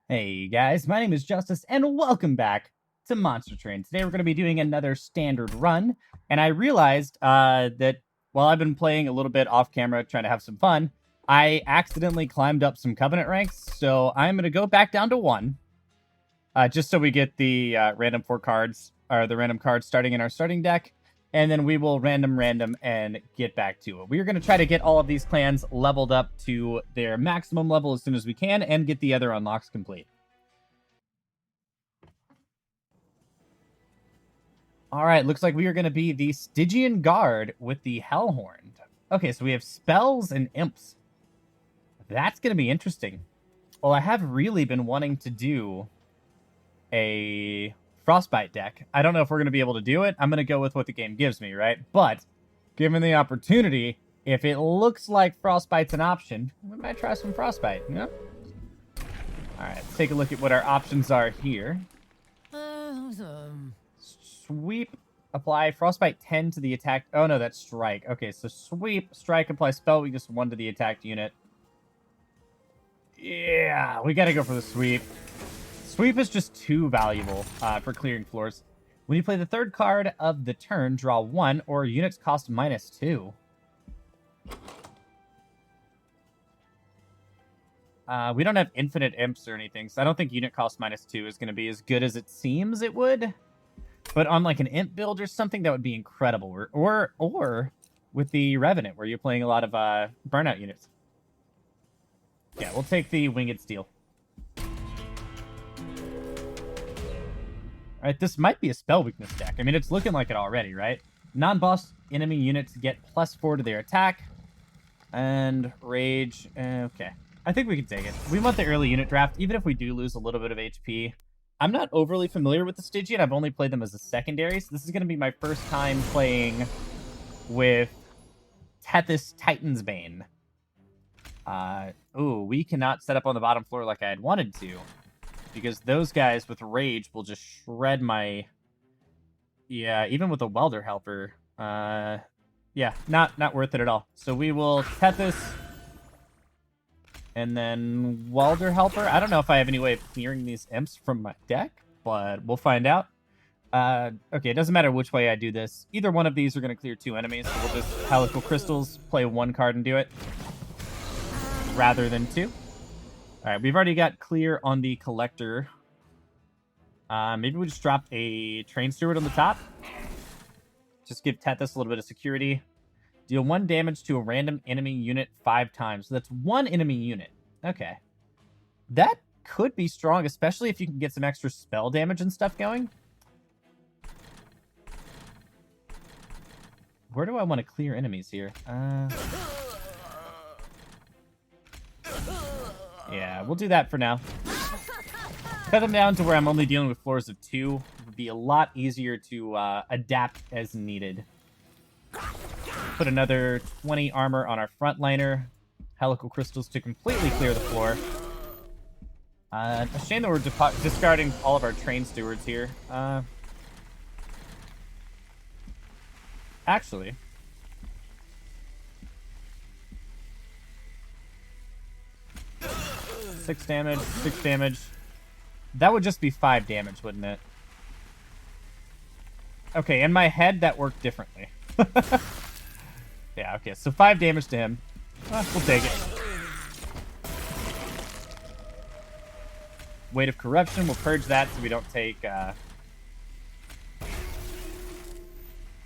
Hey guys, my name is Justice, and welcome back to Monster Train. Today we're going to be doing another standard run, and I realized that while I've been playing a little bit off camera trying to have some fun, I accidentally climbed up some Covenant ranks, so I'm going to go back down to 1, just so we get the random 4 cards, or the random cards starting in our starting deck, and then we will random, and get back to it. We are going to try to get all of these clans leveled up to their maximum level as soon as we can, and get the other unlocks complete. All right, looks like we are going to be the Stygian Guard with the Hellhorn. Okay, so we have spells and imps. That's going to be interesting. Well, I have really been wanting to do a Frostbite deck. I don't know if we're going to be able to do it. I'm going to go with what the game gives me, right? But given the opportunity, if it looks like Frostbite's an option, we might try some Frostbite, you know? All right, let's take a look at what our options are here. Sweep, apply Frostbite 10 to the attack. Oh, no, that's Strike. Okay, so Sweep, Strike, apply Spell Weakness 1 to the attacked unit. Yeah, we gotta go for the Sweep. Sweep is just too valuable for clearing floors. When you play the third card of the turn, draw 1, or units cost -2. We don't have infinite imps or anything, so I don't think unit cost -2 is going to be as good as it seems it would. But on like an imp build or something, that would be incredible. Or with the Revenant, where you're playing a lot of burnout units. Yeah, we'll take the Winged Steel. Alright, this might be a spell weakness deck. I mean, it's looking like it already, right? Non-boss enemy units get +4 to their attack. And Rage. Okay. I think we can take it. We want the early unit draft, even if we do lose a little bit of HP. I'm not overly familiar with the Stygian. I've only played them as a secondary, so this is going to be my first time playing with Tethys Titan's Bane. Ooh, we cannot set up on the bottom floor like I had wanted to, because those guys with Rage will just shred my... Yeah, even with a Welder Helper. Yeah, not worth it at all. So we will Tethys... And then Welder Helper. I don't know if I have any way of clearing these imps from my deck, but we'll find out. Okay, it doesn't matter which way I do this. Either one of these are going to clear 2 enemies, so we'll just Helical Crystals, play 1 card and do it, rather than 2. Alright, we've already got clear on the Collector. Maybe we just drop a Train Steward on the top. Just give Tethys a little bit of security. Deal 1 damage to a random enemy unit 5 times. So that's 1 enemy unit. Okay. That could be strong, especially if you can get some extra spell damage and stuff going. Where do I want to clear enemies here? Yeah, we'll do that for now. Cut them down to where I'm only dealing with floors of 2. It would be a lot easier to adapt as needed. Put another 20 armor on our frontliner. Helical Crystals to completely clear the floor. A shame that we're discarding all of our Train Stewards here. Actually... Six damage. That would just be 5 damage, wouldn't it? Okay, in my head, that worked differently. Yeah, okay, so 5 damage to him. We'll take it. Weight of Corruption, we'll purge that so we don't take...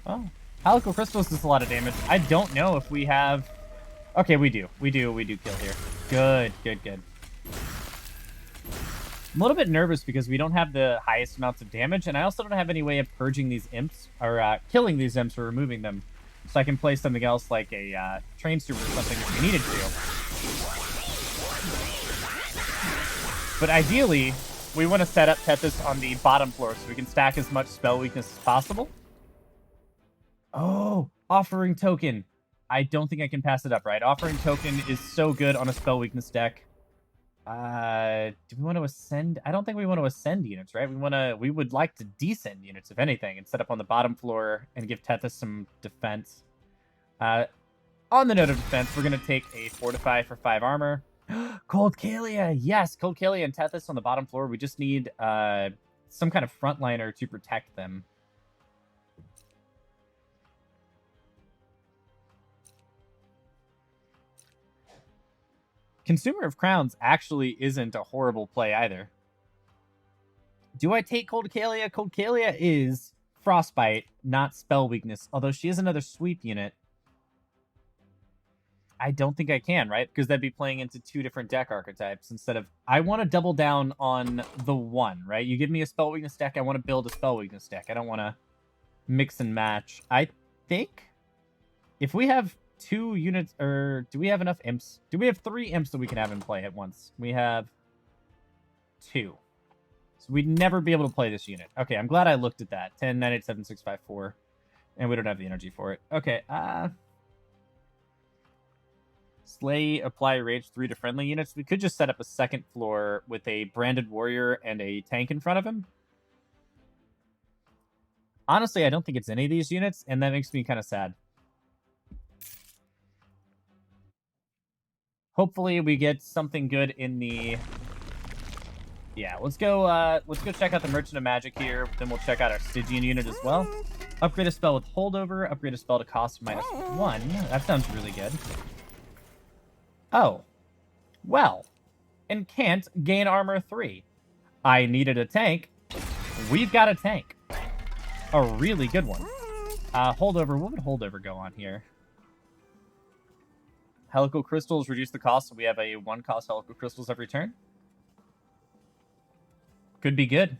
Oh, Helical Crystals does a lot of damage. I don't know if we have... Okay, we do kill here. Good. I'm a little bit nervous because we don't have the highest amounts of damage, and I also don't have any way of purging these imps, or killing these imps or removing them. So I can play something else like a Train Steward or something if we needed to. But ideally, we want to set up Tethys on the bottom floor so we can stack as much spell weakness as possible. Oh, Offering Token. I don't think I can pass it up, right? Offering Token is so good on a spell weakness deck. Do we want to ascend? I don't think we want to ascend units, right? We would like to descend units, if anything, and set up on the bottom floor and give Tethys some defense. On the note of defense, we're going to take a Fortify for 5 armor. Cold Kalia. Yes, Cold Kalia and Tethys on the bottom floor. We just need some kind of frontliner to protect them. Consumer of Crowns actually isn't a horrible play either. Do I take Cold Kalia? Cold Kalia is Frostbite, not Spell Weakness, although she is another sweep unit. I don't think I can, right? Because that'd be playing into two different deck archetypes instead of... I want to double down on the one, right? You give me a Spell Weakness deck, I want to build a Spell Weakness deck. I don't want to mix and match. I think if we have 2 units, or do we have enough imps? Do we have 3 imps that we can have in play at once? We have 2. So we'd never be able to play this unit. Okay, I'm glad I looked at that. 10, 9, 8, 7, 6, 5, 4. And we don't have the energy for it. Okay, Slay, apply rage 3 to friendly units. We could just set up a second floor with a branded warrior and a tank in front of him. Honestly, I don't think it's any of these units, and that makes me kind of sad. Hopefully we get something good in the... Yeah, let's go check out the Merchant of Magic here. Then we'll check out our Stygian unit as well. Upgrade a spell with holdover. Upgrade a spell to cost -1. That sounds really good. Oh. Well. And can't gain armor 3. I needed a tank. We've got a tank. A really good one. Holdover. What would holdover go on here? Helical crystals reduce the cost, so we have a 1-cost helical crystals every turn. Could be good.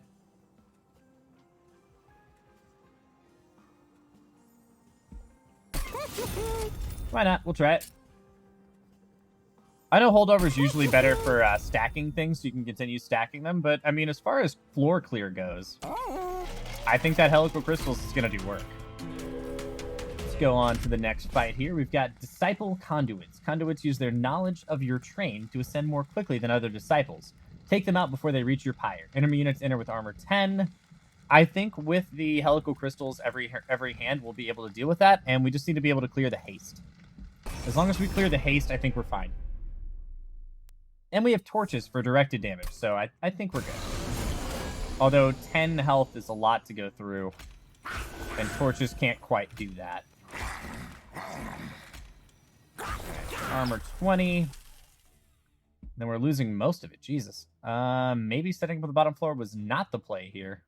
Why not? We'll try it. I know holdover is usually better for stacking things, so you can continue stacking them, but, I mean, as far as floor clear goes, I think that helical crystals is going to do work. Let's go on to the next fight here. We've got Disciple Conduits. Conduits use their knowledge of your train to ascend more quickly than other disciples. Take them out before they reach your pyre. Enemy units enter with armor 10. I think with the helical crystals every hand, we'll be able to deal with that, and we just need to be able to clear the haste. As long as we clear the haste, I think we're fine. And we have torches for directed damage, so I think we're good. Although 10 health is a lot to go through, and torches can't quite do that. Armor 20. Then we're losing most of it. Jesus. Maybe setting up on the bottom floor was not the play here.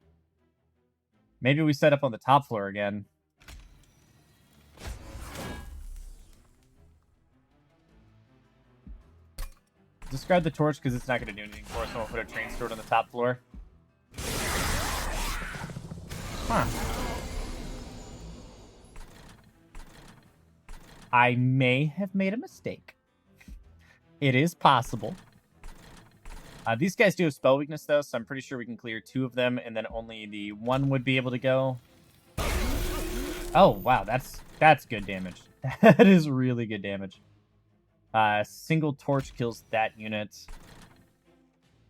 Maybe we set up on the top floor again. Discard the torch because it's not going to do anything for us. So we'll put a train stored on the top floor. Huh. I may have made a mistake. It is possible. These guys do have spell weakness, though, so I'm pretty sure we can clear 2 of them, and then only the 1 would be able to go. Oh, wow, that's good damage. That is really good damage. Single torch kills that unit,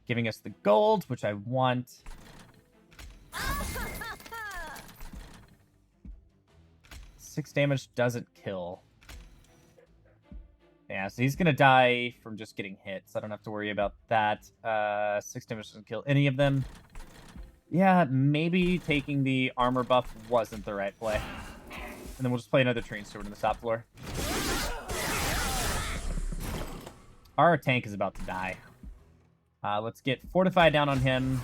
giving us the gold, which I want. 6 damage doesn't kill. Yeah, so he's going to die from just getting hit, so I don't have to worry about that. 6 damage doesn't kill any of them. Yeah, maybe taking the armor buff wasn't the right play. And then we'll just play another train steward on the top floor. Our tank is about to die. Let's get Fortified down on him.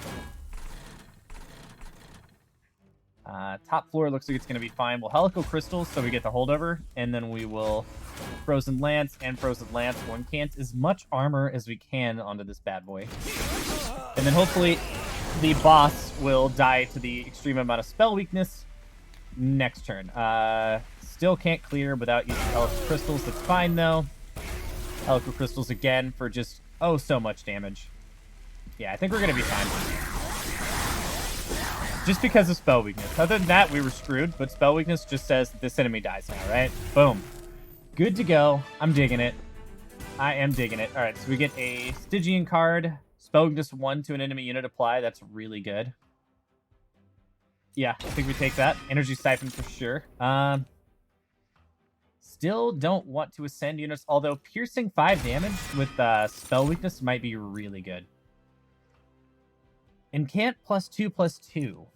Top floor looks like it's going to be fine. We'll Helical Crystals so we get the holdover, and then we will Frozen Lance and Frozen Lance. One can't as much armor as we can onto this bad boy. And then hopefully the boss will die to the extreme amount of spell weakness next turn. Still can't clear without using Helical Crystals. That's fine, though. Helical Crystals again for just, oh, so much damage. Yeah, I think we're going to be fine. Just because of spell weakness. Other than that, we were screwed, but spell weakness just says that this enemy dies now, right? Boom. Good to go. I'm digging it. I am digging it. All right, so we get a Stygian card. Spell weakness 1 to an enemy unit apply. That's really good. Yeah, I think we take that. Energy Siphon for sure. still don't want to ascend units, although piercing 5 damage with spell weakness might be really good. Incant +2/+2.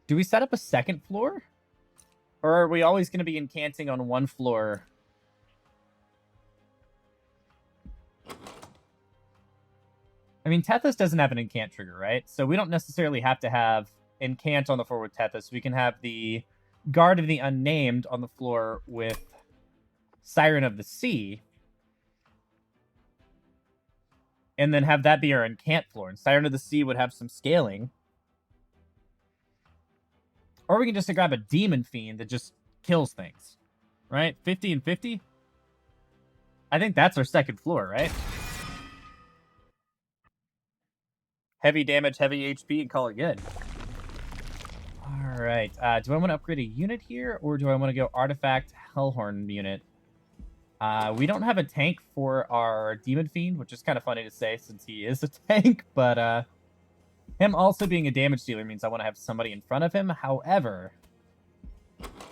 Do we set up a second floor? Or are we always going to be incanting on one floor? I mean, Tethys doesn't have an incant trigger, right? So we don't necessarily have to have incant on the floor with Tethys. We can have the Guard of the Unnamed on the floor with Siren of the Sea. And then have that be our incant floor. And Siren of the Sea would have some scaling. Or we can just grab a Demon Fiend that just kills things. Right? 50 and 50? I think that's our second floor, right? Heavy damage, heavy HP, and call it good. Alright. Do I want to upgrade a unit here? Or do I want to go Artifact Hellhorn unit? We don't have a tank for our Demon Fiend, which is kind of funny to say since he is a tank. But him also being a damage dealer means I want to have somebody in front of him. However,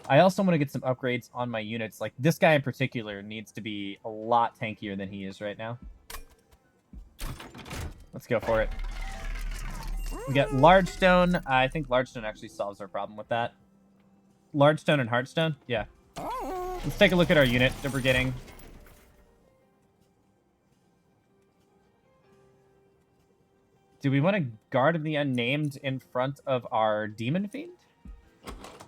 I also want to get some upgrades on my units. Like, this guy in particular needs to be a lot tankier than he is right now. Let's go for it. We got Large Stone. I think Large Stone actually solves our problem with that. Large Stone and Heartstone? Yeah. Let's take a look at our unit that we're getting. Do we want to Guard of the Unnamed in front of our Demon Fiend?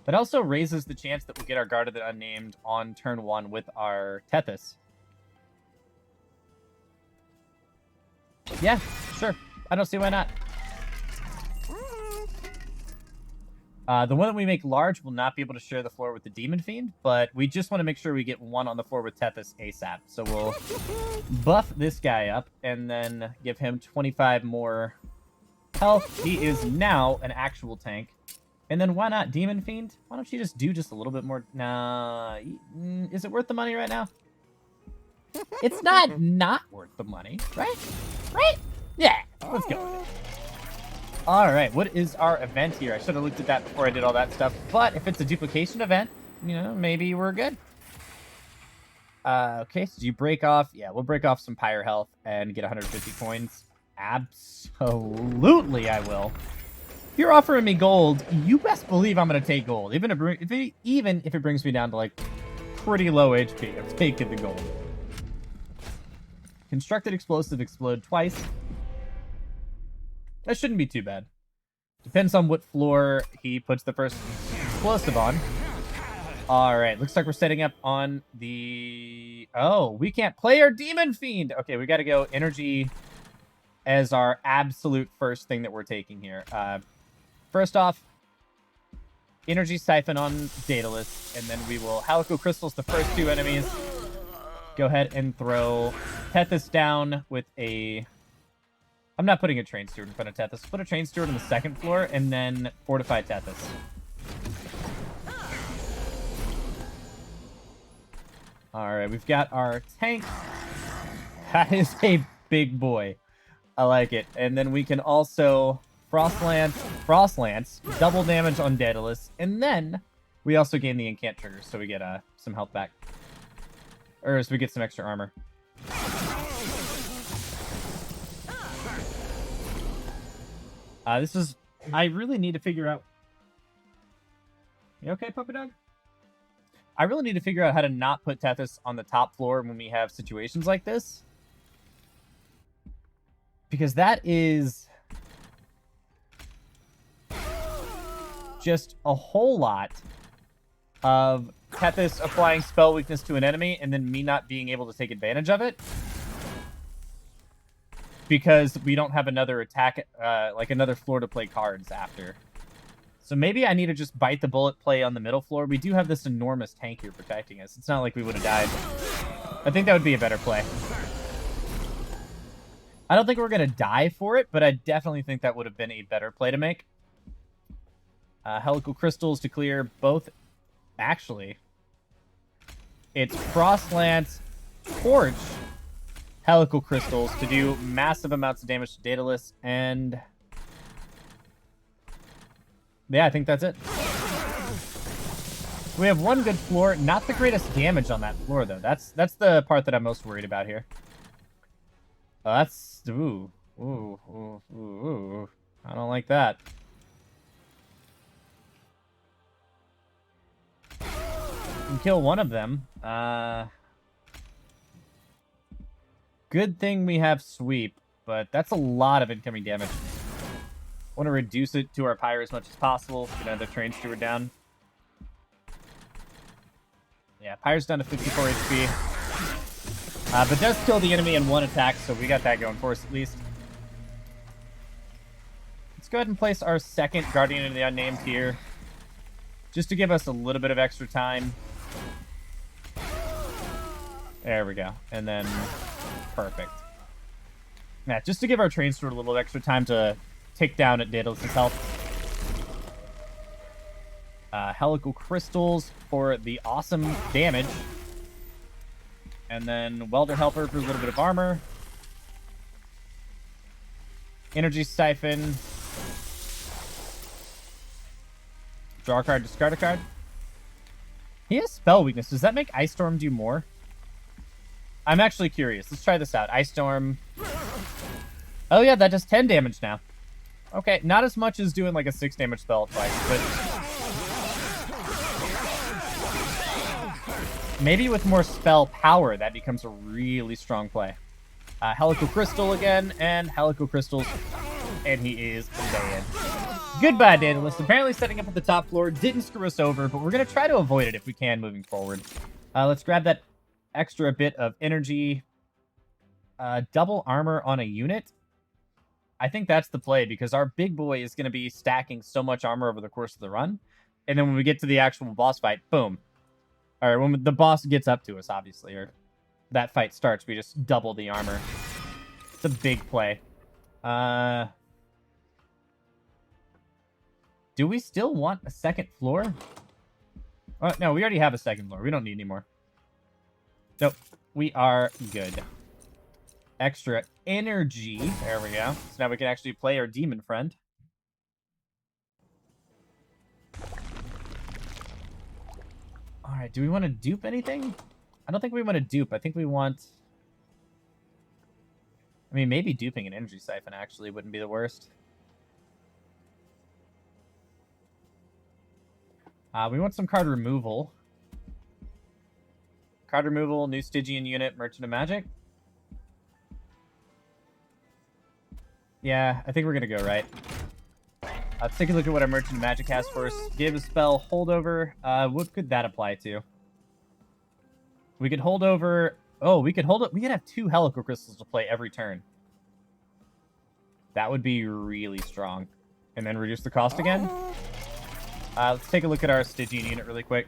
That also raises the chance that we'll get our Guard of the Unnamed on turn 1 with our Tethys. Yeah, sure. I don't see why not. The one that we make large will not be able to share the floor with the Demon Fiend, but we just want to make sure we get one on the floor with Tethys ASAP. So we'll buff this guy up and then give him 25 more health. He is now an actual tank. And then why not Demon Fiend? Why don't you just do just a little bit more? Nah, is it worth the money right now? It's not worth the money, right? Right? Yeah, let's go with it. All right, what is our event here? I should have looked at that before I did all that stuff. But if it's a duplication event, you know, maybe we're good. Okay, so you break off. Yeah, we'll break off some Pyre health and get 150 coins. Absolutely, I will. If you're offering me gold, you best believe I'm going to take gold. Even if it brings me down to, like, pretty low HP, I'm taking the gold. Constructed explosive explode twice. That shouldn't be too bad. Depends on what floor he puts the first explosive on. Alright, looks like we're setting up on the... Oh, we can't play our Demon Fiend! Okay, we gotta go Energy as our absolute first thing that we're taking here. First off, Energy Siphon on Daedalus, and then we will Halico Crystals the first 2 enemies. Go ahead and throw Tethys down with a... I'm not putting a Train Steward in front of Tethys. Put a Train Steward on the second floor, and then Fortify Tethys. Alright, we've got our tank. That is a big boy. I like it. And then we can also Frost Lance, double damage on Daedalus, and then we also gain the Incant trigger, so we get some health back. Or so we get some extra armor. I really need to figure out... You okay, puppy dog? I really need to figure out how to not put Tethys on the top floor when we have situations like this. Because that is... just a whole lot of Tethys applying spell weakness to an enemy and then me not being able to take advantage of it. Because we don't have another attack, like another floor to play cards after. So maybe I need to just bite the bullet, play on the middle floor. We do have this enormous tank here protecting us. It's not like we would have died. I think that would be a better play. I don't think we're going to die for it, but I definitely think that would have been a better play to make. Helical Crystals to clear both. Actually, it's Frost Lance, Torch, Helical Crystals to do massive amounts of damage to Daedalus, and yeah, I think that's it. We have one good floor. Not the greatest damage on that floor, though. That's the part that I'm most worried about here. That's... Ooh. Ooh. Ooh. Ooh. Ooh. I don't like that. We can kill one of them. Good thing we have sweep, but that's a lot of incoming damage. Want to reduce it to our pyre as much as possible. Get another train steward down. Yeah, pyre's down to 54 HP. But does kill the enemy in one attack, so we got that going for us at least. Let's go ahead and place our second Guardian of the Unnamed here, just to give us a little bit of extra time. There we go. And then, perfect. Yeah, just to give our train steward a little extra time to take down at Daedalus' health. Helical crystals for the awesome damage. And then Welder Helper for a little bit of armor. Energy Siphon. Draw a card, discard a card. He has spell weakness. Does that make Ice Storm do more? I'm actually curious. Let's try this out. Ice Storm. Oh yeah, that does 10 damage now. Okay, not as much as doing like a 6 damage spell twice, but maybe with more spell power, that becomes a really strong play. Helical Crystal again, and Helical Crystals, and he is dead. Goodbye, Daedalus. Apparently setting up at the top floor didn't screw us over, but we're going to try to avoid it if we can moving forward. Let's grab that extra bit of energy. Double armor on a unit. I think that's the play, because our big boy is going to be stacking so much armor over the course of the run. And then when we get to the actual boss fight, boom. Or when the boss gets up to us, obviously, or that fight starts, we just double the armor. It's a big play. Do we still want a second floor? Oh, no, we already have a second floor. We don't need any more. Nope. We are good. Extra energy. There we go. So now we can actually play our demon friend. Alright, do we want to dupe anything? I don't think we want to dupe. I think we want... I mean, maybe duping an energy siphon actually wouldn't be the worst. We want some card removal. Card removal, new Stygian unit, Merchant of Magic. Yeah, I think we're going to go right. Let's take a look at what our Merchant of Magic has for us. Give a spell holdover. What could that apply to? We could hold over... Oh, we could hold it. We could have 2 Helical Crystals to play every turn. That would be really strong. And then reduce the cost again. Let's take a look at our Stygian unit really quick.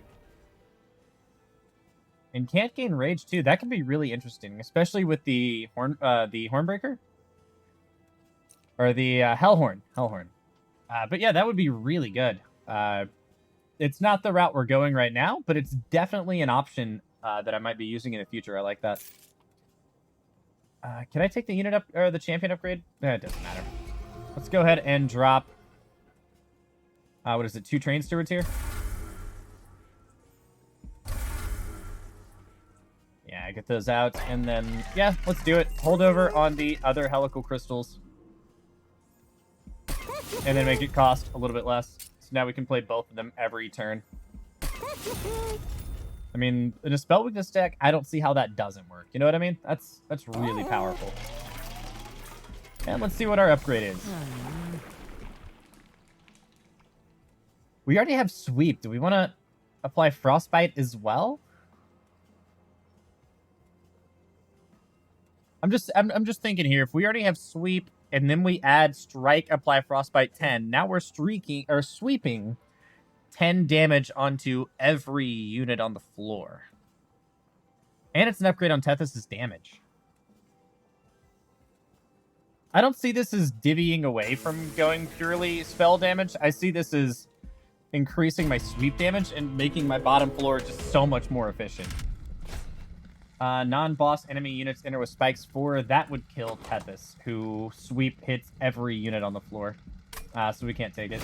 And can't gain rage too. That can be really interesting, especially with the Hornbreaker. Or the Hellhorn. But yeah, that would be really good. It's not the route we're going right now, but it's definitely an option that I might be using in the future. I like that. Can I take the unit up or the champion upgrade? It doesn't matter. Let's go ahead and drop. What is it? 2 train stewards here. Yeah, get those out, and then yeah, let's do it. Hold over on the other Helical Crystals. And then make it cost a little bit less. So now we can play both of them every turn. I mean, in a spell weakness deck, I don't see how that doesn't work. You know what I mean? That's really powerful. And let's see what our upgrade is. We already have sweep. Do we want to apply frostbite as well? I'm just thinking here. If we already have sweep, and then we add strike, apply frostbite 10. Now we're sweeping 10 damage onto every unit on the floor. And it's an upgrade on Tethys' damage. I don't see this as divvying away from going purely spell damage. I see this as increasing my sweep damage and making my bottom floor just so much more efficient. Non-boss enemy units enter with spikes 4. That would kill Tethys, who sweep hits every unit on the floor. So we can't take it.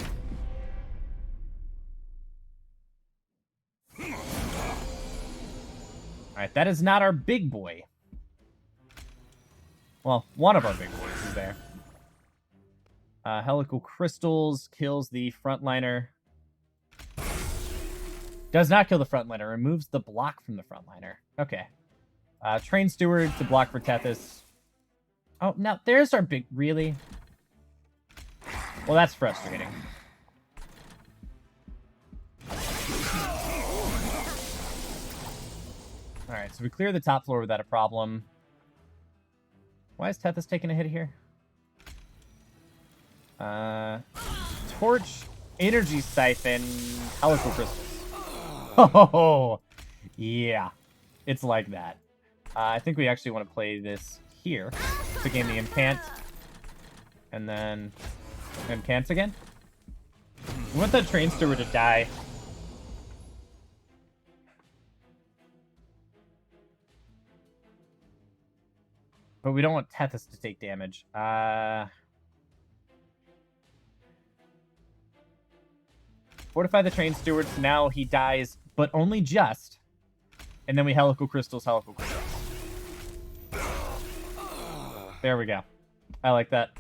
Alright, that is not our big boy. Well, one of our big boys is there. Helical Crystals kills the frontliner. Does not kill the frontliner. Removes the block from the frontliner. Okay. Train Steward to block for Tethys. Oh, now there's our big... Really? Well, that's frustrating. Alright, so we clear the top floor without a problem. Why is Tethys taking a hit here? Torch, Energy Siphon, Helical Crystals. Oh, yeah. It's like that. I think we actually want to play this here to gain the Incant. And then Incants again. We want that Train Steward to die. But we don't want Tethys to take damage. Fortify the Train Steward, so now he dies, but only just. And then we Helical Crystals, Helical Crystals. There we go. I like that.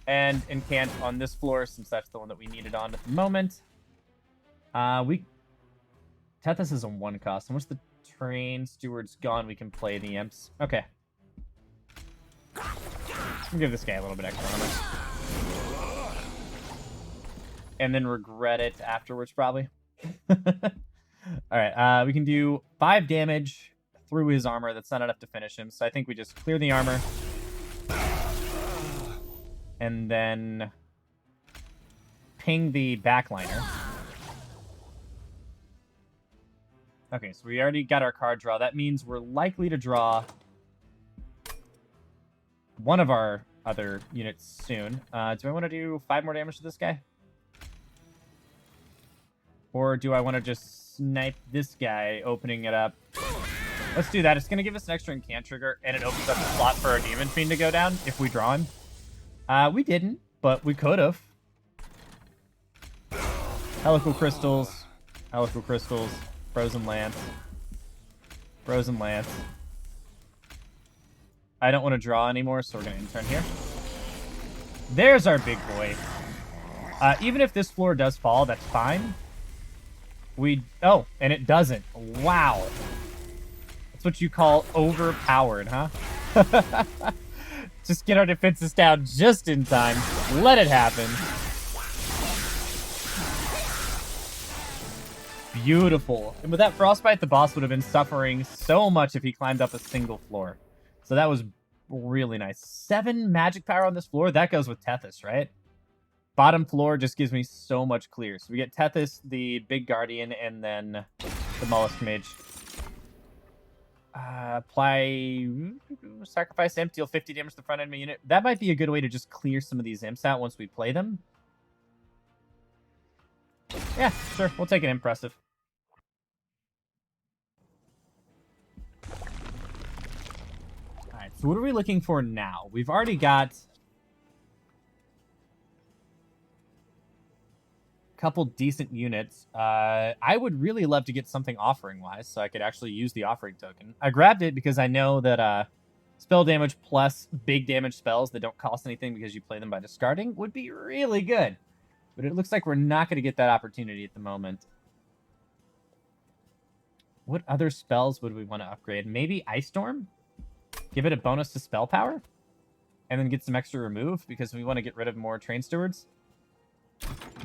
And Incant on this floor, since that's the one that we needed on at the moment. Tethys is on 1 cost. And once the Train Steward's gone, we can play the Imps. Okay. We'll give this guy a little bit extra armor. And then regret it afterwards, probably. Alright, we can do 5 damage through his armor. That's not enough to finish him, so I think we just clear the armor. And then ping the backliner. Okay, so we already got our card draw. That means we're likely to draw one of our other units soon. Do I want to do 5 more damage to this guy? Or do I want to just snipe this guy, opening it up? Let's do that. It's going to give us an extra Incant trigger, and it opens up the slot for our Demon Fiend to go down if we draw him. We didn't, but we could have. Helical Crystals. Helical Crystals. Frozen Lance. Frozen Lance. I don't want to draw anymore, so we're going to intern here. There's our big boy. Even if this floor does fall, that's fine. Oh, and it doesn't. Wow. That's what you call overpowered, huh? Just get our defenses down just in time. Let it happen. Beautiful. And with that Frostbite, the boss would have been suffering so much if he climbed up a single floor. So that was really nice. 7 magic power on this floor. That goes with Tethys, right? Bottom floor just gives me so much clear. So we get Tethys, the big guardian, and then the mollusk mage. Apply sacrifice imp, deal 50 damage to the front enemy unit. That might be a good way to just clear some of these imps out once we play them. Yeah, sure. We'll take an impressive. Alright, so what are we looking for now? We've already got couple decent units. I would really love to get something offering-wise, so I could actually use the offering token. I grabbed it because I know that spell damage plus big damage spells that don't cost anything because you play them by discarding would be really good. But it looks like we're not going to get that opportunity at the moment. What other spells would we want to upgrade? Maybe Ice Storm? Give it a bonus to spell power? And then get some extra remove because we want to get rid of more Train Stewards?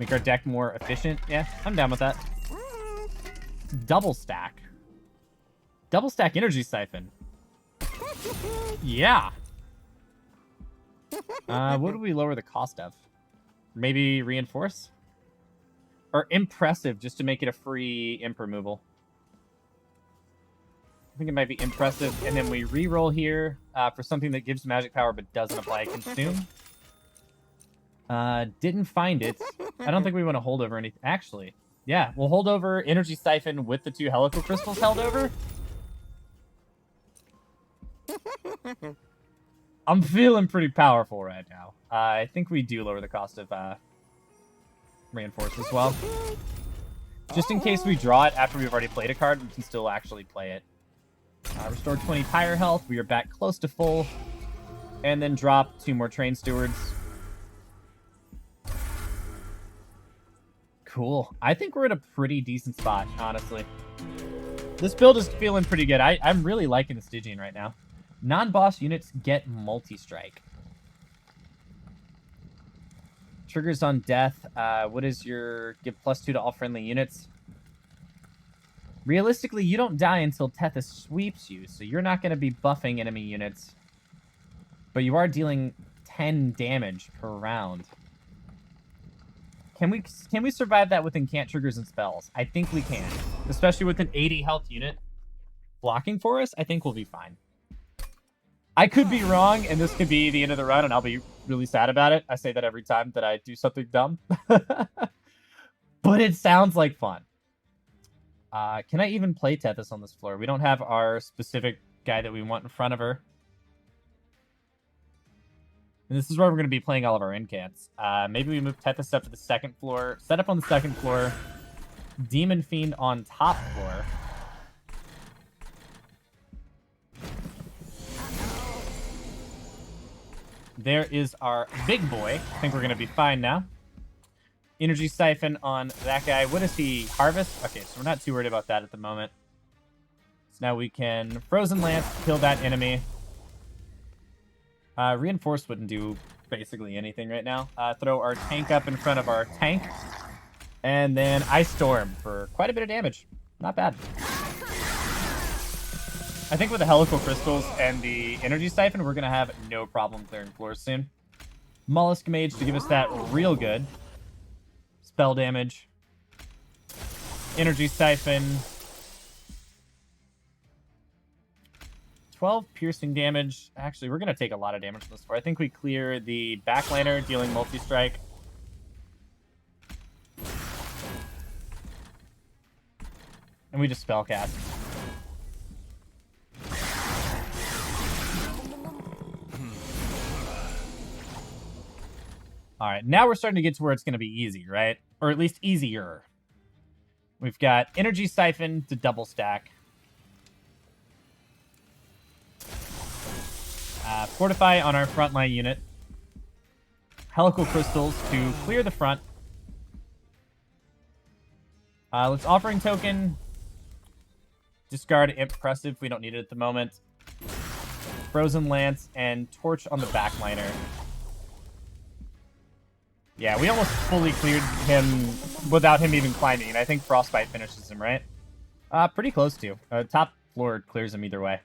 Make our deck more efficient. Yeah, I'm down with that. Double stack. Double stack Energy Siphon. Yeah. What do we lower the cost of? Maybe Reinforce? Or Impressive, just to make it a free imp removal. I think it might be Impressive. And then we re-roll here for something that gives magic power but doesn't apply Consume. Didn't find it. I don't think we want to hold over anything. Actually, yeah, we'll hold over Energy Siphon with the 2 Helical Crystals held over. I'm feeling pretty powerful right now. I think we do lower the cost of Reinforce as well. Just in case we draw it after we've already played a card, we can still actually play it. Restore 20 tire health. We are back close to full. And then drop 2 more train stewards. Cool. I think we're at a pretty decent spot, honestly. This build is feeling pretty good. I'm really liking the Stygian right now. Non-boss units get multi-strike. Triggers on death. What is your... Give +2 to all friendly units. Realistically, you don't die until Tethys sweeps you, so you're not going to be buffing enemy units. But you are dealing 10 damage per round. Can we survive that with incant triggers and spells? I think we can. Especially with an 80 health unit blocking for us, I think we'll be fine. I could be wrong, and this could be the end of the run, and I'll be really sad about it. I say that every time that I do something dumb. But it sounds like fun. Can I even play Tethys on this floor? We don't have our specific guy that we want in front of her. And this is where we're going to be playing all of our incants. Maybe we move Tethys up to the second floor. Set up on the second floor. Demon Fiend on top floor. There is our big boy. I think we're going to be fine now. Energy Siphon on that guy. What does he harvest? Okay, so we're not too worried about that at the moment. So now we can Frozen Lance, kill that enemy. Reinforce wouldn't do basically anything right now. Throw our tank up in front of our tank. And then Ice Storm for quite a bit of damage. Not bad. I think with the Helical Crystals and the Energy Siphon, we're going to have no problem clearing floors soon. Mollusk Mage to give us that real good. Spell damage. Energy Siphon. 12 piercing damage. Actually, we're going to take a lot of damage from this floor. I think we clear the backliner, dealing multi-strike. And we just spell cast. All right, now we're starting to get to where it's going to be easy, right? Or at least easier. We've got Energy Siphon to double stack. Fortify on our frontline unit. Helical Crystals to clear the front. Let's Offering Token. Discard Impressive. We don't need it at the moment. Frozen Lance and Torch on the backliner. Yeah, we almost fully cleared him without him even climbing, and I think Frostbite finishes him, right? Pretty close to. Top floor clears him either way.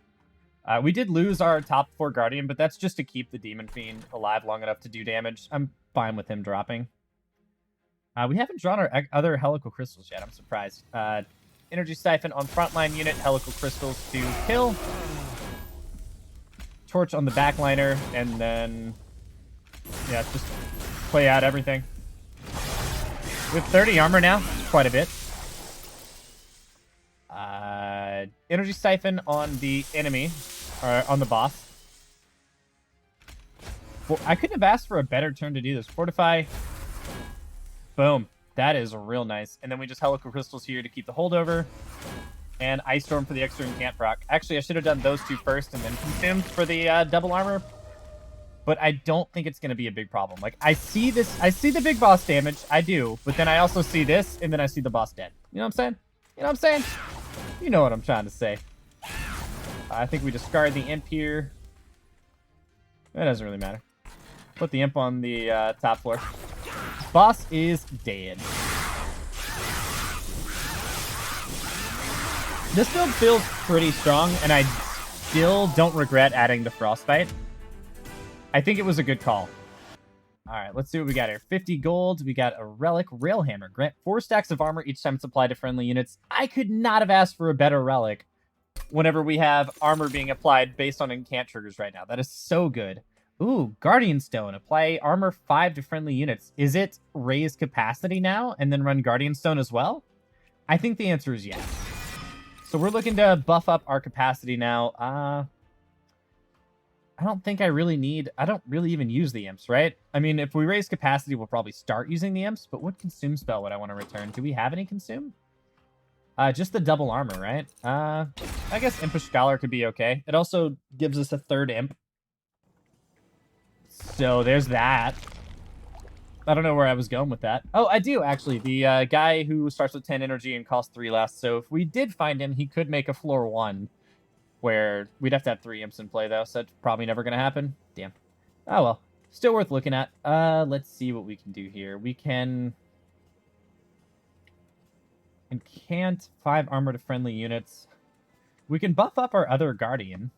We did lose our top 4 Guardian, but that's just to keep the Demon Fiend alive long enough to do damage. I'm fine with him dropping. We haven't drawn our other Helical Crystals yet. I'm surprised. Energy Siphon on frontline unit. Helical Crystals to kill. Torch on the backliner, and then... yeah, just play out everything. With 30 armor now, quite a bit. Energy Siphon on the enemy, or on the boss. Well, I couldn't have asked for a better turn to do this. Fortify. Boom. That is real nice. And then we just Helical Crystals here to keep the holdover. And Ice Storm for the extra incant proc. Actually, I should have done those 2 first and then Consumed for the double armor. But I don't think it's going to be a big problem. Like, I see the big boss damage. I do. But then I also see this, and then I see the boss dead. You know what I'm saying? You know what I'm saying? You know what I'm trying to say. I think we discard the Imp here. It doesn't really matter. Put the Imp on the top floor. Boss is dead. This build feels pretty strong, and I still don't regret adding the Frostbite. I think it was a good call. All right, let's see what we got here. 50 gold. We got a Relic Railhammer. Grant 4 stacks of armor each time it's applied to friendly units. I could not have asked for a better relic whenever we have armor being applied based on incant triggers right now. That is so good. Ooh, Guardian Stone. Apply armor 5 to friendly units. Is it raise capacity now and then run Guardian Stone as well? I think the answer is yes. So we're looking to buff up our capacity now. I don't think I really even use the imps, right? I mean, if we raise capacity, we'll probably start using the imps, but what consume spell would I want to return? Do we have any consume? Just the double armor, right? I guess Impish Scholar could be okay. It also gives us a third imp. So there's that. I don't know where I was going with that. Oh, I do, actually. The guy who starts with 10 energy and costs 3 less. So if we did find him, he could make a floor 1. Where we'd have to have 3 imps in play, though. So that's probably never going to happen. Damn. Oh, well. Still worth looking at. Let's see what we can do here. We can... Incant 5 armor to friendly units. We can buff up our other Guardian.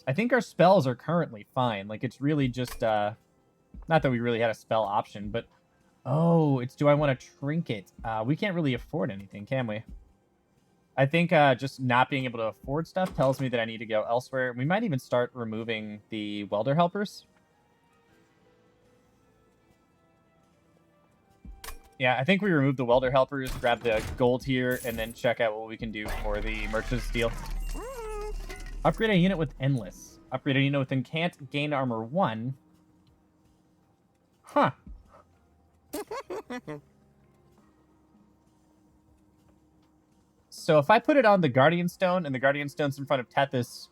I think our spells are currently fine. Like, it's really just, not that we really had a spell option, but... Oh, it's do I want to trinket? We can't really afford anything, can we? I think just not being able to afford stuff tells me that I need to go elsewhere. We might even start removing the welder helpers. Yeah, I think we remove the welder helpers, grab the gold here, and then check out what we can do for the merchant steel. Upgrade a unit with endless. Upgrade a unit with incant, gain armor 1. Huh. So if I put it on the Guardian Stone, and the Guardian Stone's in front of Tethys,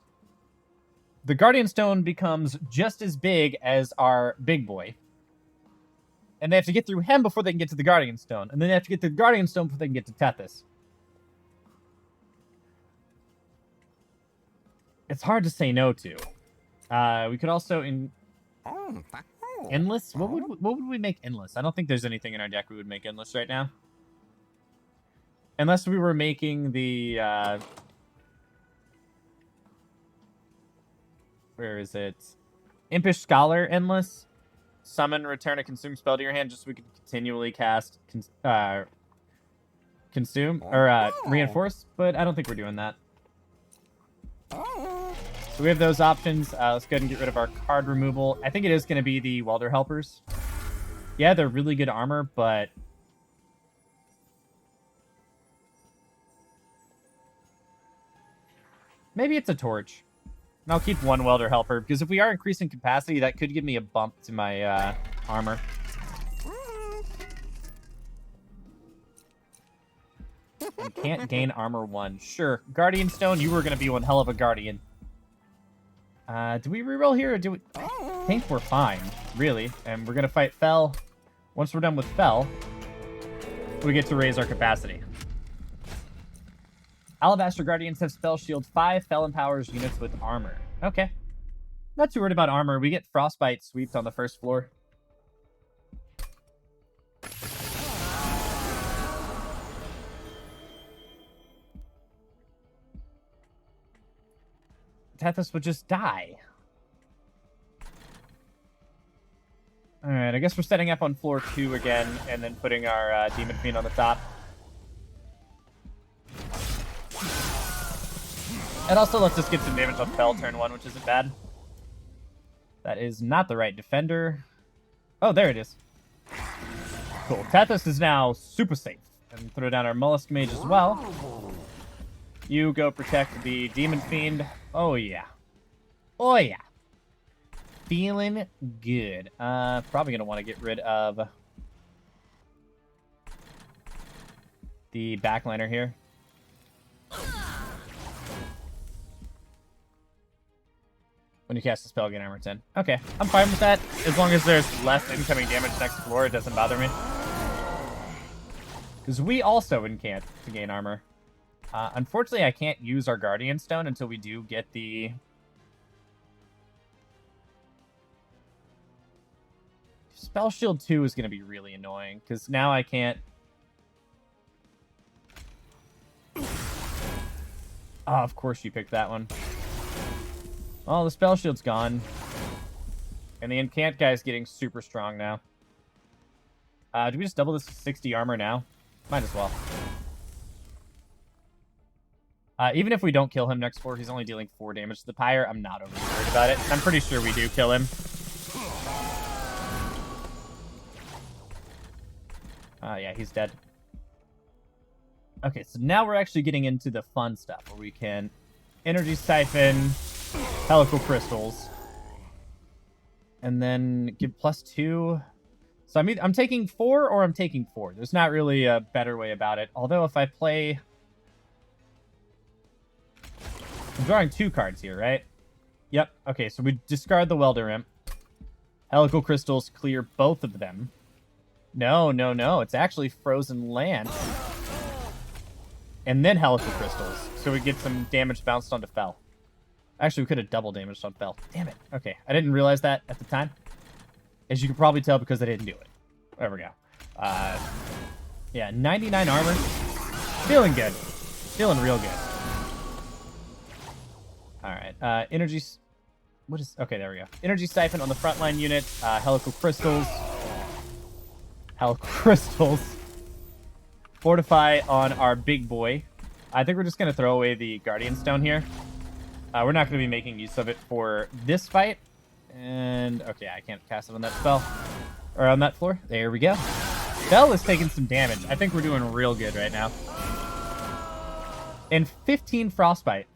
the Guardian Stone becomes just as big as our big boy. And they have to get through him before they can get to the Guardian Stone. And then they have to get to the Guardian Stone before they can get to Tethys. It's hard to say no to. We could also... Endless? What would we make endless? I don't think there's anything in our deck we would make endless right now. Unless we were making the, where is it? Impish Scholar endless. Summon, return a consume spell to your hand just so we can continually cast consume, or reinforce, but I don't think we're doing that. So we have those options. Let's go ahead and get rid of our card removal. I think it is going to be the welder helpers. Yeah, they're really good armor, but... Maybe it's a torch. And I'll keep 1 welder helper, because if we are increasing capacity, that could give me a bump to my armor. And can't gain armor 1. Sure. Guardian Stone, you were going to be one hell of a guardian. Do we reroll here, or do we... I think we're fine, really. And we're going to fight Fel. Once we're done with Fel, we get to raise our capacity. Alabaster Guardians have Spell Shield 5. Fel empowers units with armor. Okay. Not too worried about armor. We get Frostbite sweeps on the first floor. Tethys would just die. Alright, I guess we're setting up on floor 2 again, and then putting our Demon Fiend on the top. It also lets us get some damage on Fel turn 1, which isn't bad. That is not the right defender. Oh, there it is. Cool. Tethys is now super safe. And throw down our Mollusk Mage as well. You go protect the Demon Fiend. Oh, yeah. Oh, yeah. Feeling good. Probably going to want to get rid of the backliner here. When you cast a spell, gain armor 10. Okay, I'm fine with that. As long as there's less incoming damage next floor, it doesn't bother me. Because we also incant to gain armor. Unfortunately, I can't use our Guardian Stone until we do get the... Spell Shield 2 is going to be really annoying, because now I can't... Oh, of course you picked that one. Well, the Spell Shield's gone. And the Incant guy's getting super strong now. Do we just double this to 60 armor now? Might as well. Even if we don't kill him next floor, he's only dealing 4 damage to the Pyre. I'm not overly worried about it. I'm pretty sure we do kill him. Yeah, he's dead. Okay, so now we're actually getting into the fun stuff, where we can Energy Siphon, Helical Crystals, and then give +2 So I'm taking 4 or I'm taking 4. There's not really a better way about it. Although if I play... I'm drawing 2 cards here, right? Yep. Okay, so we discard the Welder Imp. Helical Crystals clear both of them. No. It's actually Frozen Land. And then Helical Crystals. So we get some damage bounced onto Fel. Actually, we could have double damaged on Fel. Damn it. Okay, I didn't realize that at the time. As you can probably tell because I didn't do it. There we go. Yeah, 99 armor. Feeling good. Feeling real good. Alright, energy... What is... Okay, there we go. Energy Siphon on the frontline unit. Helical Crystals. Helical Crystals. Fortify on our big boy. I think we're just going to throw away the Guardian Stone here. We're not going to be making use of it for this fight. And, okay, I can't cast it on that spell. Or on that floor. There we go. Bell is taking some damage. I think we're doing real good right now. And 15 Frostbite.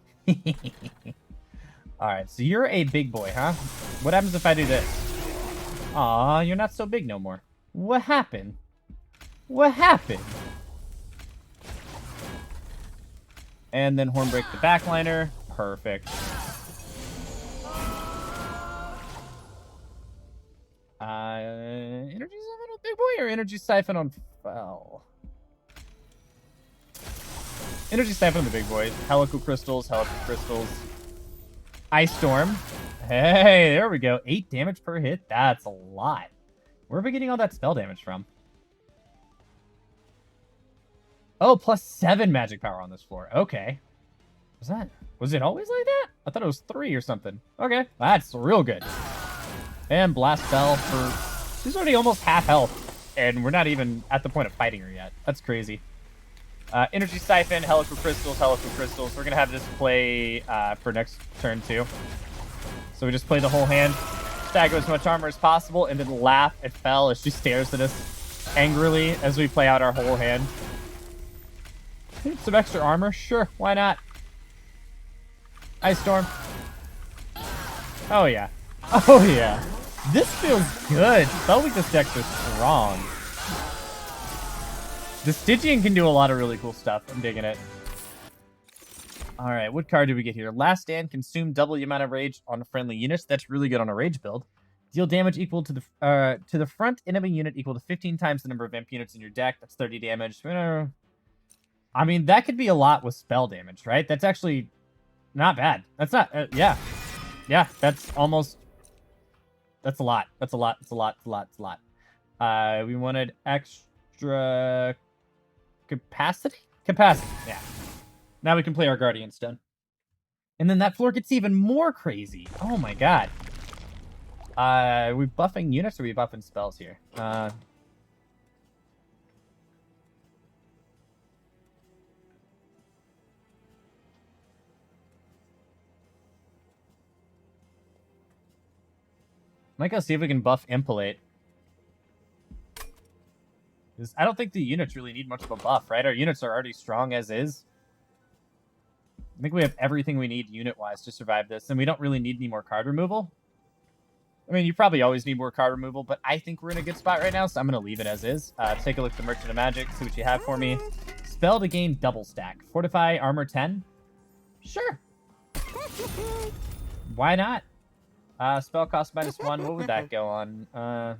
Alright, so you're a big boy, huh? What happens if I do this? Aw, you're not so big no more. What happened? What happened? And then Hornbreak the backliner. Perfect. Energy Siphon on Big Boy or Energy Siphon on Fel? Energy Siphon on the Big Boy. Helical Crystals, Helical Crystals. Ice Storm. Hey, there we go. 8 damage per hit. That's a lot. Where are we getting all that spell damage from? Oh, plus 7 magic power on this floor. Okay. Was it always like that? I thought it was 3 or something. Okay, that's real good. And Blast Bell for... She's already almost half health. And we're not even at the point of fighting her yet. That's crazy. Energy Siphon, Helical Crystals, Helical Crystals. We're going to have this play for next turn, too. So we just play the whole hand. Stagger as much armor as possible, and then laugh at Fel as she stares at us angrily as we play out our whole hand. Need some extra armor? Sure, why not? Ice Storm. Oh, yeah. Oh, yeah. This feels good. Felt like this deck is strong. The Stygian can do a lot of really cool stuff. I'm digging it. Alright, what card do we get here? Last Stand, consume double the amount of rage on friendly units. That's really good on a rage build. Deal damage equal to the front enemy unit equal to 15 times the number of imp units in your deck. That's 30 damage. I mean, that could be a lot with spell damage, right? That's actually not bad. That's not... yeah. Yeah, that's almost... That's a lot. That's a lot. It's a lot. It's a lot. It's a lot. We wanted extra... Capacity? Capacity, yeah. Now we can play our Guardian Stone. And then that floor gets even more crazy. Oh my god. Are we buffing units or are we buffing spells here? Might go see if we can buff Impelate. I don't think the units really need much of a buff, right? Our units are already strong as is. I think we have everything we need unit-wise to survive this, and we don't really need any more card removal. I mean, you probably always need more card removal, but I think we're in a good spot right now, so I'm going to leave it as is. Take a look at the Merchant of Magic, see what you have for me. Spell to gain double stack. Fortify armor 10? Sure. Why not? Spell cost -1. What would that go on?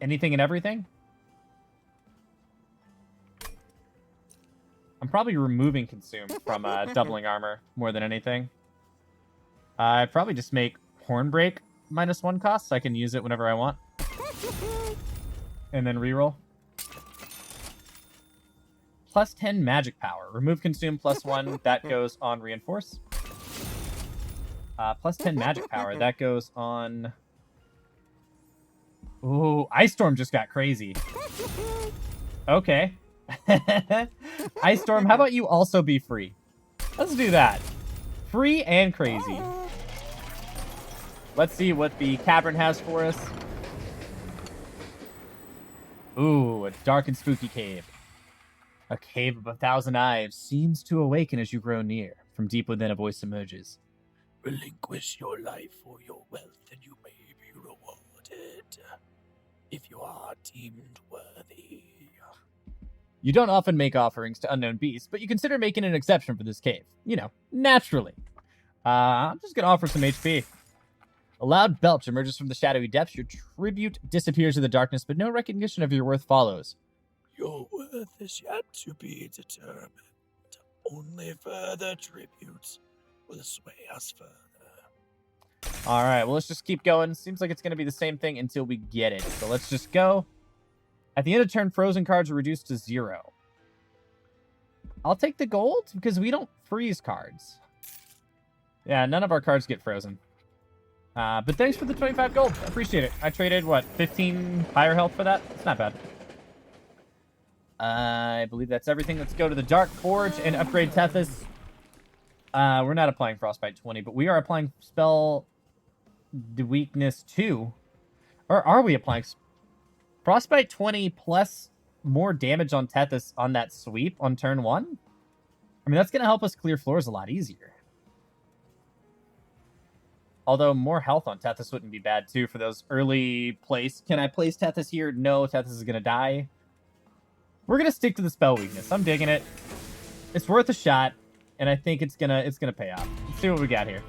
Anything and everything? I'm probably removing Consume from doubling armor more than anything. I'd probably just make Hornbreak -1 cost so I can use it whenever I want. And then reroll. Plus 10 magic power. Remove Consume +1. That goes on Reinforce. Plus 10 magic power. That goes on... Ooh, Ice Storm just got crazy. Okay. Ice Storm, how about you also be free? Let's do that. Free and crazy. Let's see what the Cavern has for us. Ooh, a dark and spooky cave. A cave of 1,000 eyes seems to awaken as you grow near. From deep within, a voice emerges. Relinquish your life for your wealth, and you may be rewarded. if you are deemed worthy. You don't often make offerings to unknown beasts, but you consider making an exception for this cave. You know, naturally. I'm just going to offer some HP. A loud belch emerges from the shadowy depths. Your tribute disappears in the darkness, but no recognition of your worth follows. Your worth is yet to be determined. Only further tributes will sway us further. All right, well, let's just keep going. Seems like it's going to be the same thing until we get it. So let's just go. At the end of turn, frozen cards are reduced to 0. I'll take the gold because we don't freeze cards. Yeah, none of our cards get frozen. But thanks for the 25 gold. I appreciate it. I traded, 15 fire health for that? It's not bad. I believe that's everything. Let's go to the Dark Forge and upgrade Tethys. We're not applying Frostbite 20, but we are applying Spell Weakness 2. Or are we applying Frostbite 20 plus more damage on Tethys on that sweep on turn 1? I mean, that's going to help us clear floors a lot easier. Although more health on Tethys wouldn't be bad, too, for those early place. Can I place Tethys here? No, Tethys is going to die. We're going to stick to the Spell Weakness. I'm digging it. It's worth a shot, and I think it's gonna pay off. Let's see what we got here.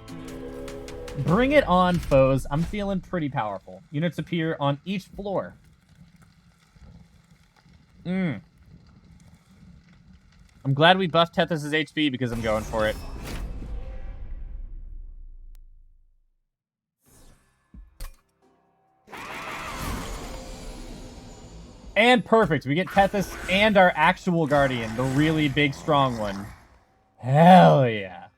Bring it on, foes. I'm feeling pretty powerful. Units appear on each floor. I'm glad we buffed Tethys' HP because I'm going for it. And perfect. We get Tethys and our actual Guardian, the really big, strong one. Hell yeah.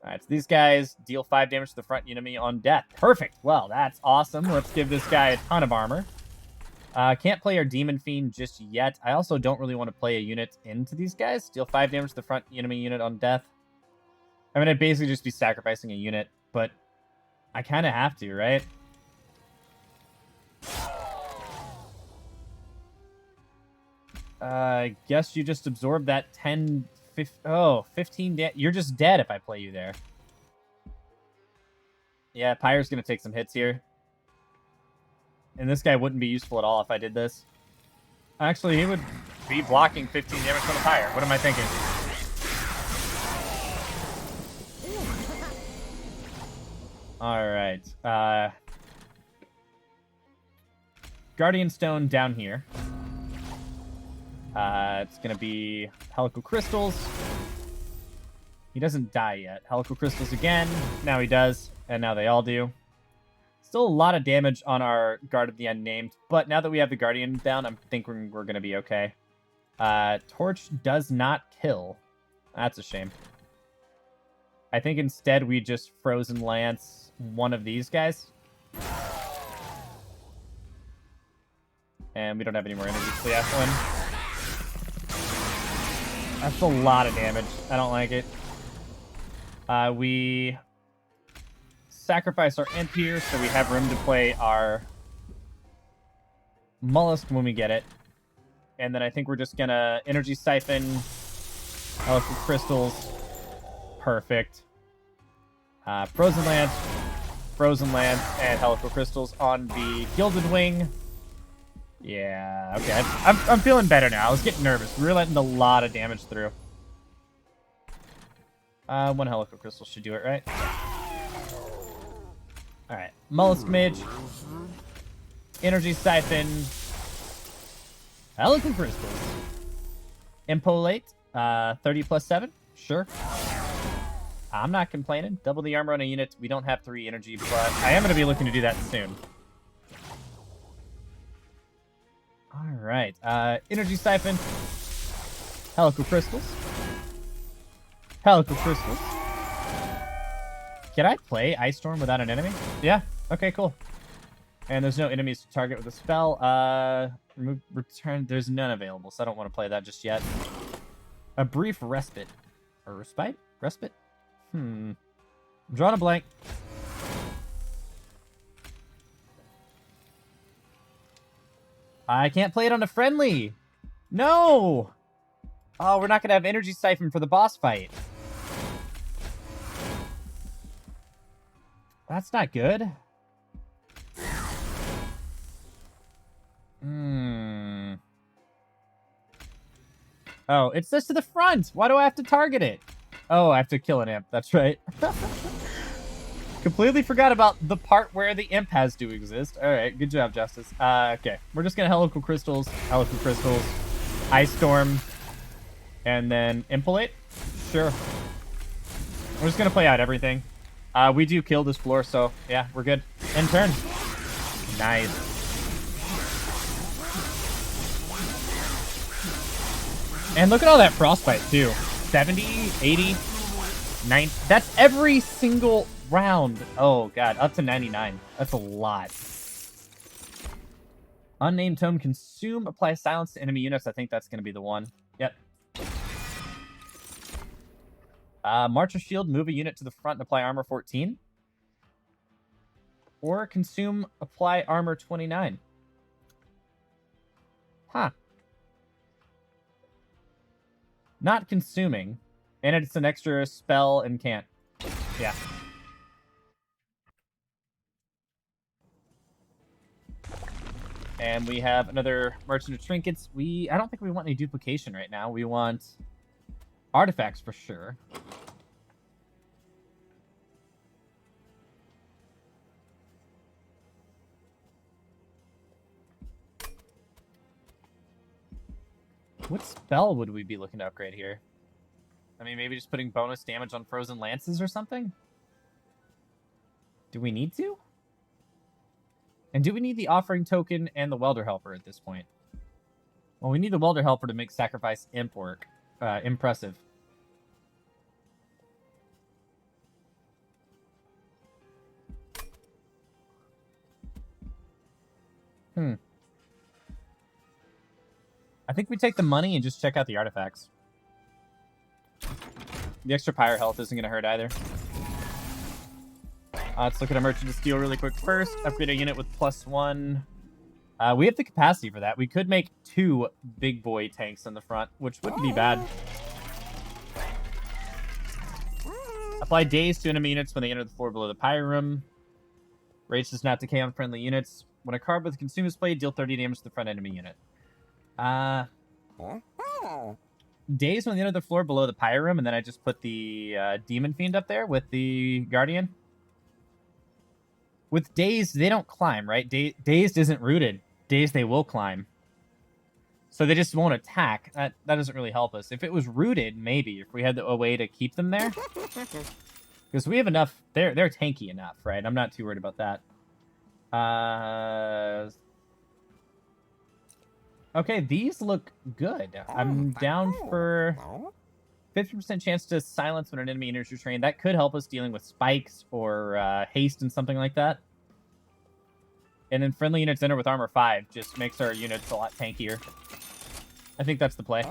Alright, so these guys deal 5 damage to the front enemy on death. Perfect. Well, that's awesome. Let's give this guy a ton of armor. Can't play our Demon Fiend just yet. I also don't really want to play a unit into these guys. Deal 5 damage to the front enemy unit on death. I mean, I'd basically just be sacrificing a unit, but I kind of have to, right? I guess you just absorb that 10... 15 you're just dead if I play you there. Yeah, Pyre's going to take some hits here. And this guy wouldn't be useful at all if I did this. Actually, he would be blocking 15 damage from the Pyre. What am I thinking? Alright. Guardian Stone down here. It's going to be Helical Crystals. He doesn't die yet. Helical Crystals again. Now he does. And now they all do. Still a lot of damage on our Guard of the Unnamed. But now that we have the Guardian down, I think we're going to be okay. Torch does not kill. That's a shame. I think instead we just Frozen Lance one of these guys. And we don't have any more energy for the F1. That's a lot of damage. I don't like it. We sacrifice our Imp here, so we have room to play our Mollusk when we get it. And then I think we're just gonna Energy Siphon, Helical Crystals. Perfect. Frozen Lance, and Helical Crystals on the Gilded Wing. Yeah, okay. I'm feeling better now. I was getting nervous. We were letting a lot of damage through. One Helical Crystal should do it, right? Alright. Mollusk Mage. Energy Siphon. Helical Crystals. Impolate. 30 plus 7. Sure. I'm not complaining. Double the armor on a unit. We don't have 3 energy, but I am going to be looking to do that soon. Alright, Energy Siphon, Helical Crystals, Helical Crystals. Can I play Ice Storm without an enemy? Yeah, okay, cool. And there's no enemies to target with a spell. Remove, return, there's none available, so I don't want to play that just yet. A brief respite. Or respite? Respite? I'm drawing a blank. I can't play it on a friendly. No. Oh, we're not going to have Energy Siphon for the boss fight. That's not good. Hmm. Oh, it says to the front. Why do I have to target it? Oh, I have to kill an imp. That's right. Completely forgot about the part where the imp has to exist. All right, good job, Justice. Okay, we're just gonna Helical Crystals, Ice Storm, and then Impolate. Sure. We're just gonna play out everything. We do kill this floor, so yeah, we're good. End turn. Nice. And look at all that frostbite, too. 70, 80, 90. That's every single round. Oh, God. Up to 99. That's a lot. Unnamed Tome. Consume. Apply silence to enemy units. I think that's going to be the one. Yep. March or Shield. Move a unit to the front and apply armor 14. Or consume. Apply armor 29. Huh. Not consuming. And it's an extra spell and can't. Yeah. And we have another Merchant of Trinkets. I don't think we want any duplication right now. We want artifacts for sure. What spell would we be looking to upgrade here? I mean, maybe just putting bonus damage on frozen lances or something? Do we need to? And do we need the offering token and the welder helper at this point? Well, we need the welder helper to make sacrifice imp work. Impressive. I think we take the money and just check out the artifacts. The extra pyre health isn't going to hurt either. Let's look at a Merchant of Steel really quick first. Upgrade a unit with +1. We have the capacity for that. We could make 2 big boy tanks in the front, which wouldn't be bad. Apply daze to enemy units when they enter the floor below the pyre room. Rage does not decay on friendly units. When a card with consume is played, deal 30 damage to the front enemy unit. Daze when they enter the floor below the pyre room, and then I just put the Demon Fiend up there with the Guardian. With Dazed, they don't climb, right? Dazed isn't rooted. Dazed, they will climb. So they just won't attack. That doesn't really help us. If it was rooted, maybe. If we had a way to keep them there. Because we have enough. They're tanky enough, right? I'm not too worried about that. Okay, these look good. I'm down for 50% chance to silence when an enemy enters your terrain. That could help us dealing with spikes or haste and something like that. And then friendly units enter with armor 5. Just makes our units a lot tankier. I think that's the play.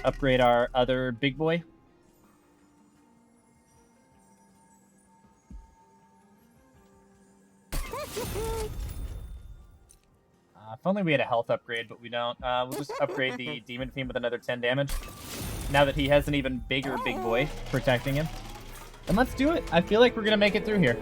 Upgrade our other big boy. If only we had a health upgrade, but we don't. We'll just upgrade the Demon Fiend with another 10 damage. Now that he has an even bigger big boy protecting him. And let's do it. I feel like we're going to make it through here.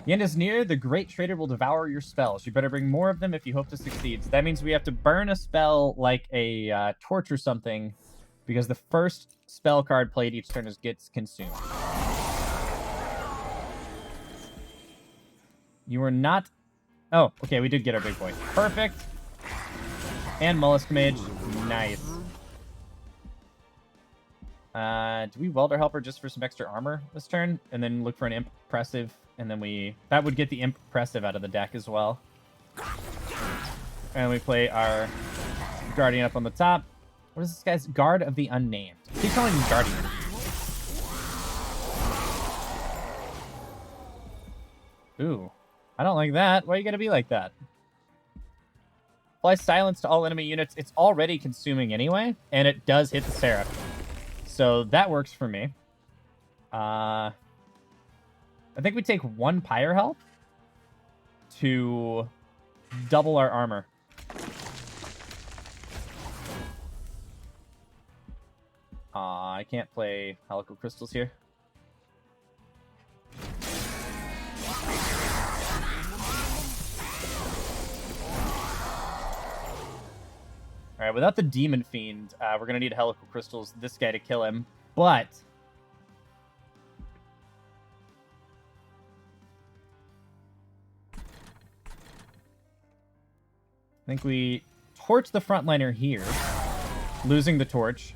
The end is near. The Great Trader will devour your spells. You better bring more of them if you hope to succeed. So that means we have to burn a spell like a torch or something, because the first spell card played each turn gets consumed. You are not... Oh, okay, we did get our big boy. Perfect. And Mollusk Mage. Nice. Do we Welder Helper just for some extra armor this turn? And then look for an Impressive, and then that would get the Impressive out of the deck as well. And we play our Guardian up on the top. What is this guy's? Guard of the Unnamed. Keep calling him Guardian. Ooh. I don't like that. Why are you going to be like that? Apply silence to all enemy units. It's already consuming anyway, and it does hit the Seraph. So that works for me. I think we take 1 Pyre Health to double our armor. I can't play Helical Crystals here. right, without the Demon Fiend, we're going to need Helical Crystals, this guy, to kill him. But I think we torch the frontliner here, losing the torch.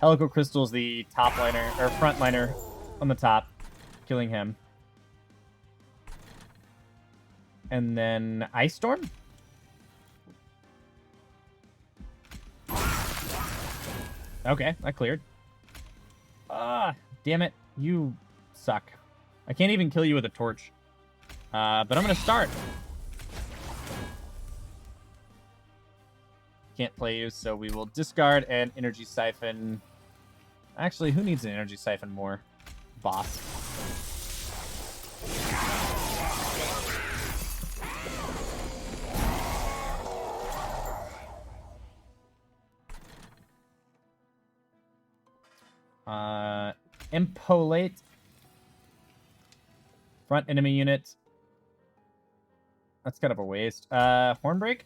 Helical Crystal's the top liner, or frontliner on the top, killing him. And then Ice Storm? Okay, that cleared. Ah, damn it. You suck. I can't even kill you with a torch. But I'm going to start. Can't play you, so we will discard and Energy Siphon. Actually, who needs an Energy Siphon more? Boss. Impolate. Front enemy unit. That's kind of a waste. Hornbreak?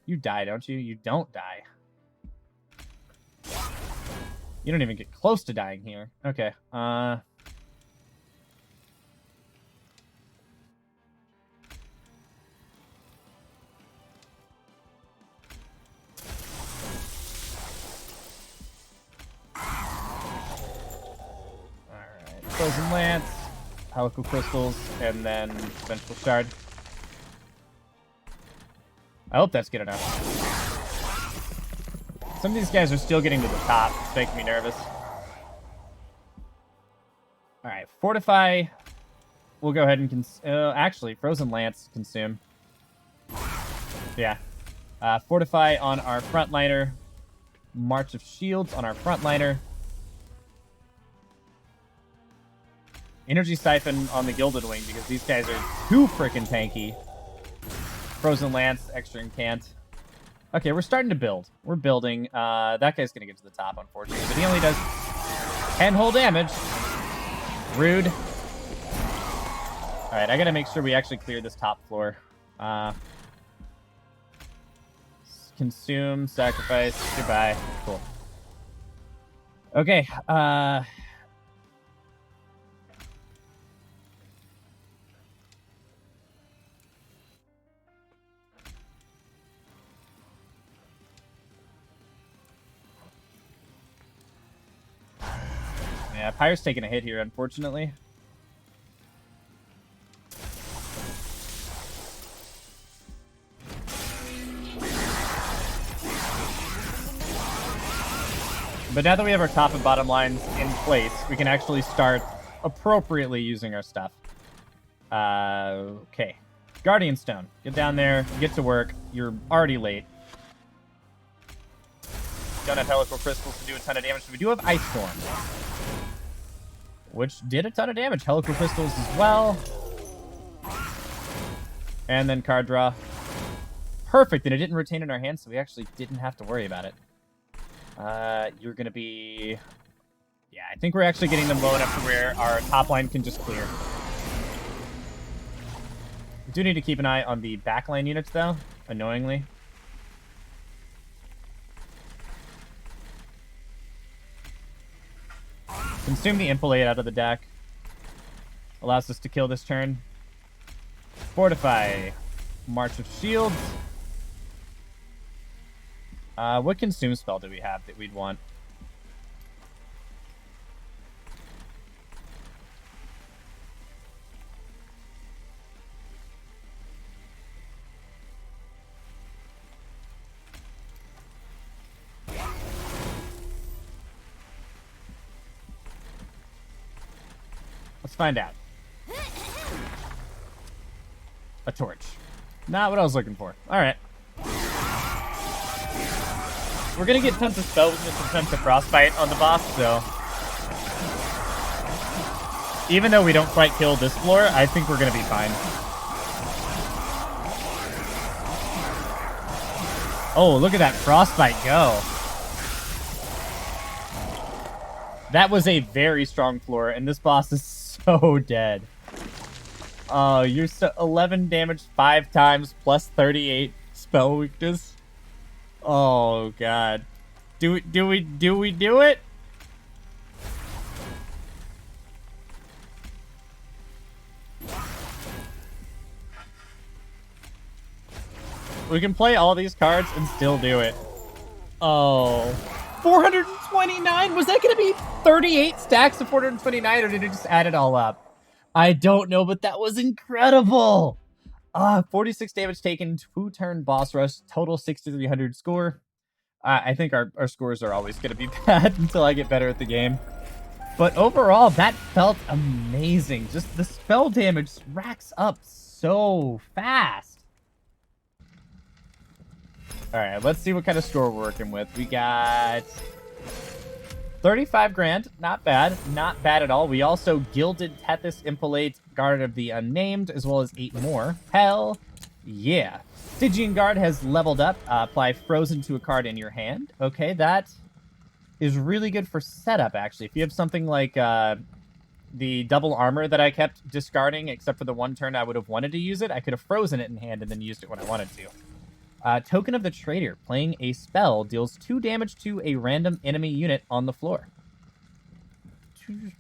You die, don't you? You don't die. You don't even get close to dying here. Okay. Frozen Lance, Helical Crystals, and then Vengeful Shard. I hope that's good enough. Some of these guys are still getting to the top. It's making me nervous. Alright, Fortify. We'll go ahead and actually, Frozen Lance consume. Yeah. Fortify on our frontliner. March of Shields on our frontliner. Energy Siphon on the Gilded Wing, because these guys are too freaking tanky. Frozen Lance, extra incant. Okay, we're starting to build. We're building. That guy's going to get to the top, unfortunately, but he only does 10 whole damage. Rude. Alright, I got to make sure we actually clear this top floor. Consume, sacrifice, goodbye. Cool. Okay, yeah, Pyre's taking a hit here, unfortunately. But now that we have our top and bottom lines in place, we can actually start appropriately using our stuff. Okay. Guardian Stone. Get down there, get to work. You're already late. Don't have Helical Crystals to do a ton of damage, but we do have Ice Storm, which did a ton of damage. Helical Crystals as well. And then card draw. Perfect, and it didn't retain in our hands, so we actually didn't have to worry about it. You're going to be... Yeah, I think we're actually getting them low enough to where our top line can just clear. We do need to keep an eye on the backline units, though, annoyingly. Consume the Impolate out of the deck. Allows us to kill this turn. Fortify. March of Shields. What consume spell do we have that we'd want? Let's find out. A torch. Not what I was looking for. Alright. We're gonna get tons of spells and tons of frostbite on the boss, so... Even though we don't quite kill this floor, I think we're gonna be fine. Oh, look at that frostbite go. That was a very strong floor, and this boss is so dead. Oh, you're so 11 damage 5 times plus 38 spell weakness. Oh god. Do we do it? We can play all these cards and still do it. Oh. 429? Was that going to be 38 stacks of 429, or did it just add it all up? I don't know, but that was incredible. 46 damage taken, 2-turn boss rush, total 6,300 score. I think our scores are always going to be bad until I get better at the game. But overall, that felt amazing. Just the spell damage racks up so fast. All right, let's see what kind of score we're working with. We got 35 grand. Not bad. Not bad at all. We also gilded Tethys, Impalate, Guard of the Unnamed, as well as 8 more. Hell yeah. Stygian Guard has leveled up. Apply Frozen to a card in your hand. Okay, that is really good for setup, actually. If you have something like the double armor that I kept discarding, except for the one turn I would have wanted to use it, I could have frozen it in hand and then used it when I wanted to. Token of the Traitor. Playing a spell deals 2 damage to a random enemy unit on the floor.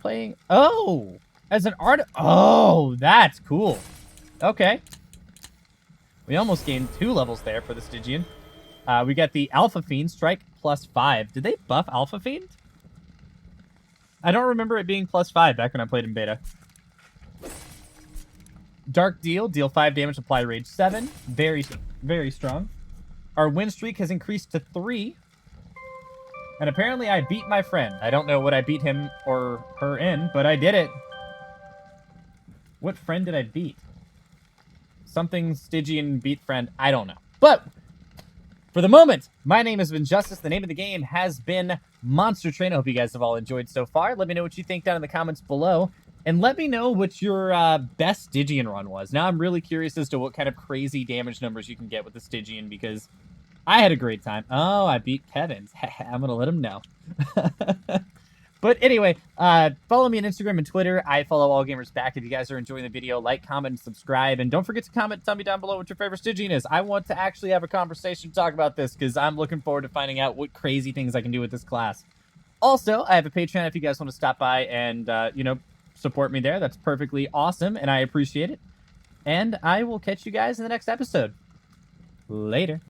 Playing... Oh! As an art... Oh, that's cool. Okay. We almost gained 2 levels there for the Stygian. We got the Alpha Fiend. Strike +5. Did they buff Alpha Fiend? I don't remember it being +5 back when I played in beta. Dark Deal. Deal 5 damage. Apply Rage 7. Very, very strong. Our win streak has increased to 3. And apparently I beat my friend. I don't know what I beat him or her in, but I did it. What friend did I beat? Something Stygian beat friend. I don't know. But for the moment, my name has been Justice. The name of the game has been Monster Train. I hope you guys have all enjoyed so far. Let me know what you think down in the comments below. And let me know what your best Stygian run was. Now I'm really curious as to what kind of crazy damage numbers you can get with the Stygian, because I had a great time. Oh, I beat Kevin's. I'm going to let him know. But anyway, follow me on Instagram and Twitter. I follow all gamers back. If you guys are enjoying the video, like, comment, and subscribe. And don't forget to comment and tell me down below what your favorite Stygian is. I want to actually have a conversation to talk about this, because I'm looking forward to finding out what crazy things I can do with this class. Also, I have a Patreon if you guys want to stop by and, support me there. That's perfectly awesome, and I appreciate it. And I will catch you guys in the next episode. Later.